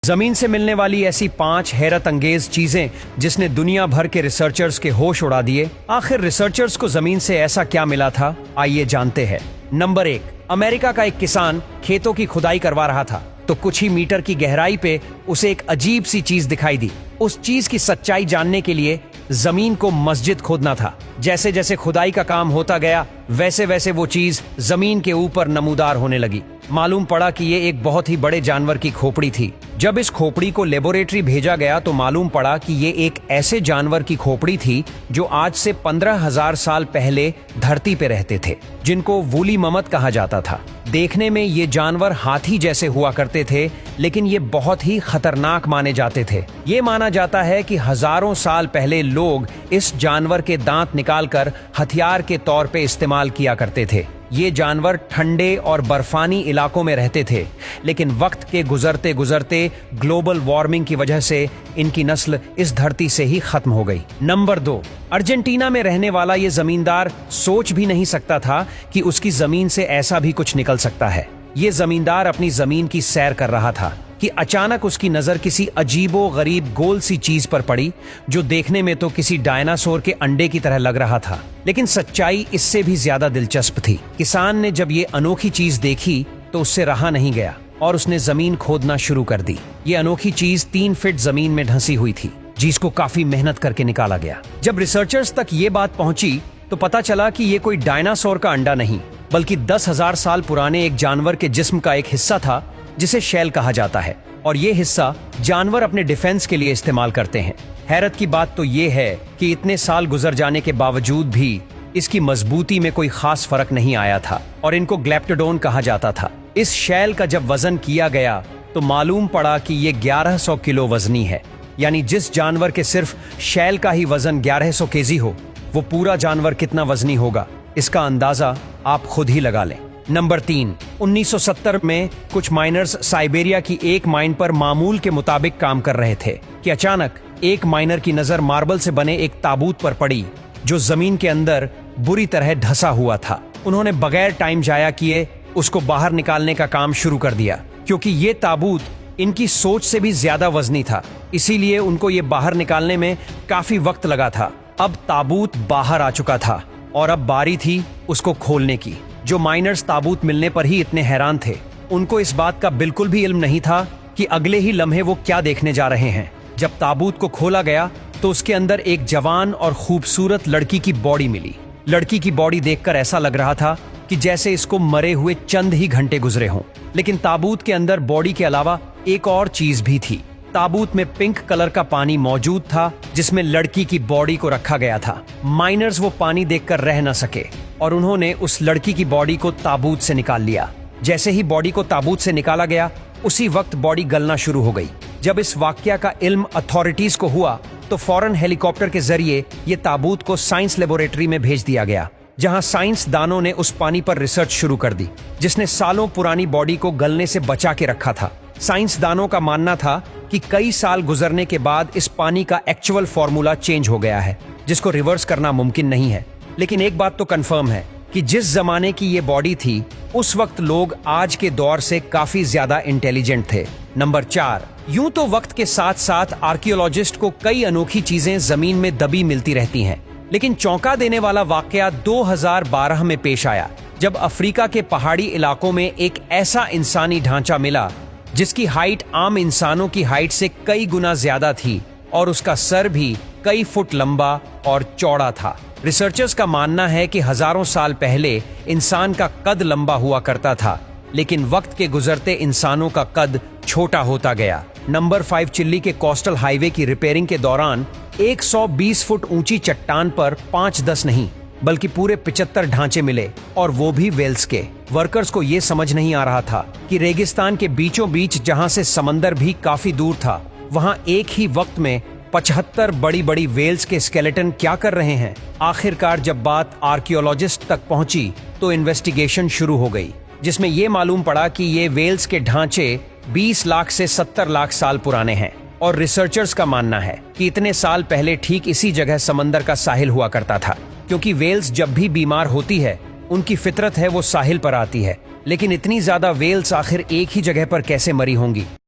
जमीन से मिलने वाली ऐसी 5 हैरत अंगेज चीजें जिसने दुनिया भर के रिसर्चर्स के होश उड़ा दिए। आखिर रिसर्चर्स को जमीन से ऐसा क्या मिला था, आइए जानते हैं। नंबर 1, अमेरिका का एक किसान खेतों की खुदाई करवा रहा था तो कुछ ही मीटर की गहराई पे उसे एक अजीब सी चीज दिखाई दी। उस चीज की सच्चाई जानने के लिए जमीन को मस्जिद खोदना था। जैसे जैसे खुदाई का काम होता गया वैसे वैसे वो चीज जमीन के ऊपर नमूदार होने लगी। मालूम पड़ा कि ये एक बहुत ही बड़े जानवर की खोपड़ी थी। जब इस खोपड़ी को लेबोरेटरी भेजा गया तो मालूम पड़ा कि ये एक ऐसे जानवर की खोपड़ी थी जो आज से 15,000 साल पहले धरती पे रहते थे, जिनको वूली ममत कहा जाता था। देखने में ये जानवर हाथी जैसे हुआ करते थे, लेकिन ये बहुत ही खतरनाक माने जाते थे। ये माना जाता है कि हजारों साल पहले लोग इस जानवर के दांत निकालकर हथियार के तौर पे इस्तेमाल किया करते थे। ये जानवर ठंडे और बर्फानी इलाकों में रहते थे, लेकिन वक्त के गुजरते गुजरते ग्लोबल वार्मिंग की वजह से इनकी नस्ल इस धरती से ही खत्म हो गई। नंबर 2, अर्जेंटीना में रहने वाला ये जमींदार सोच भी नहीं सकता था कि उसकी जमीन से ऐसा भी कुछ निकल सकता है। ये जमींदार अपनी जमीन की सैर कर रहा था कि अचानक उसकी नजर किसी अजीबो गरीब गोल सी चीज पर पड़ी जो देखने में तो किसी डायनासोर के अंडे की तरह लग रहा था, लेकिन सच्चाई इससे भी ज्यादा दिलचस्प थी। किसान ने जब ये अनोखी चीज देखी तो उससे रहा नहीं गया और उसने जमीन खोदना शुरू कर दी। ये अनोखी चीज 3 फीट जमीन में ढंसी हुई थी, जिसको काफी मेहनत करके निकाला गया। जब रिसर्चर्स तक ये बात पहुंची तो पता चला कि ये कोई डायनासोर का अंडा नहीं, बल्कि 10,000 साल पुराने एक जानवर के जिस्म का एक हिस्सा था जिसे शैल कहा जाता है, और ये हिस्सा जानवर अपने डिफेंस के लिए इस्तेमाल करते हैं। हैरत की बात तो ये है कि इतने साल गुजर जाने के बावजूद भी इसकी मजबूती में कोई खास फर्क नहीं आया था और इनको ग्लेप्टोडोन कहा जाता था। इस शैल का जब वजन किया गया तो मालूम पड़ा कि ये 1100 किलो वजनी है। यानी जिस जानवर के सिर्फ शैल का ही वजन 1100 केजी हो, वो पूरा जानवर कितना वजनी होगा, इसका अंदाजा आप खुद ही लगा लें। नंबर 3, 1970 में कुछ माइनर्स साइबेरिया की एक माइन पर मामूल के मुताबिक काम कर रहे थे कि अचानक एक माइनर की नजर मार्बल से बने एक ताबूत पर पड़ी जो जमीन के अंदर बुरी तरह ढसा हुआ था। उन्होंने बगैर टाइम जाया किए उसको बाहर निकालने का काम शुरू कर दिया। क्योंकि ये ताबूत इनकी सोच से भी ज्यादा वजनी था, इसीलिए उनको ये बाहर निकालने में काफी वक्त लगा था। अब ताबूत बाहर आ चुका था और अब बारी थी उसको खोलने की। जो माइनर्स ताबूत मिलने पर ही इतने हैरान थे, उनको इस बात का बिल्कुल भी इल्म नहीं था कि अगले ही लम्हे वो क्या देखने जा रहे हैं। जब ताबूत को खोला गया तो उसके अंदर एक जवान और खूबसूरत लड़की की बॉडी मिली। लड़की की बॉडी देखकर ऐसा लग रहा था कि जैसे इसको मरे हुए चंद ही घंटे गुजरे हों, लेकिन ताबूत के अंदर बॉडी के अलावा एक और चीज भी थी। ताबूत में पिंक कलर का पानी मौजूद था जिसमें लड़की की बॉडी को रखा गया था। माइनर्स वो पानी देखकर रह न सके और उन्होंने उस लड़की की बॉडी को ताबूत से निकाल लिया। जैसे ही बॉडी को ताबूत से निकाला गया उसी वक्त बॉडी गलना शुरू हो गई। जब इस वाकया का इल्म अथॉरिटीज को हुआ तो फौरन हेलीकॉप्टर के जरिए ये ताबूत को साइंस लेबोरेटरी में भेज दिया गया, जहां साइंस दानों ने उस पानी पर रिसर्च शुरू कर दी जिसने सालों पुरानी बॉडी को गलने से बचा के रखा था। साइंस दानों का मानना था कि कई साल गुजरने के बाद इस पानी का एक्चुअल फॉर्मूला चेंज हो गया है, जिसको रिवर्स करना मुमकिन नहीं है। लेकिन एक बात तो कंफर्म है कि जिस जमाने की ये बॉडी थी उस वक्त लोग आज के दौर से काफी ज्यादा इंटेलिजेंट थे। नंबर 4, यूं तो वक्त के साथ साथ आर्कियोलॉजिस्ट को कई अनोखी चीजें जमीन में दबी मिलती रहती हैं, लेकिन चौंका देने वाला वाकया 2012 में पेश आया जब अफ्रीका के पहाड़ी इलाकों में एक ऐसा इंसानी ढांचा मिला जिसकी हाइट आम इंसानों की हाइट से कई गुना ज्यादा थी और उसका सर भी कई फुट लंबा और चौड़ा था। रिसर्चर्स का मानना है कि हजारों साल पहले इंसान का कद लंबा हुआ करता था, लेकिन वक्त के गुजरते इंसानों का कद छोटा होता गया। नंबर 5, चिल्ली के कोस्टल हाईवे की रिपेयरिंग के दौरान 120 फुट ऊंची चट्टान पर 5-10 नहीं बल्कि पूरे 75 ढांचे मिले, और वो भी वेल्स के। वर्कर्स को ये समझ नहीं आ रहा था कि रेगिस्तान के बीचों बीच, जहां से समंदर भी काफी दूर था, वहां एक ही वक्त में 75 बड़ी बड़ी वेल्स के स्केलेटन क्या कर रहे हैं। आखिरकार जब बात आर्कियोलॉजिस्ट तक पहुंची तो इन्वेस्टिगेशन शुरू हो गई, जिसमें यह मालूम पड़ा कि ये वेल्स के ढांचे 20 लाख से 70 लाख साल पुराने हैं। और रिसर्चर्स का मानना है कि इतने साल पहले ठीक इसी जगह समंदर का साहिल हुआ करता था, क्योंकि वेल्स जब भी बीमार होती है उनकी फितरत है वो साहिल पर आती है। लेकिन इतनी ज्यादा वेल्स आखिर एक ही जगह पर कैसे मरी होंगी?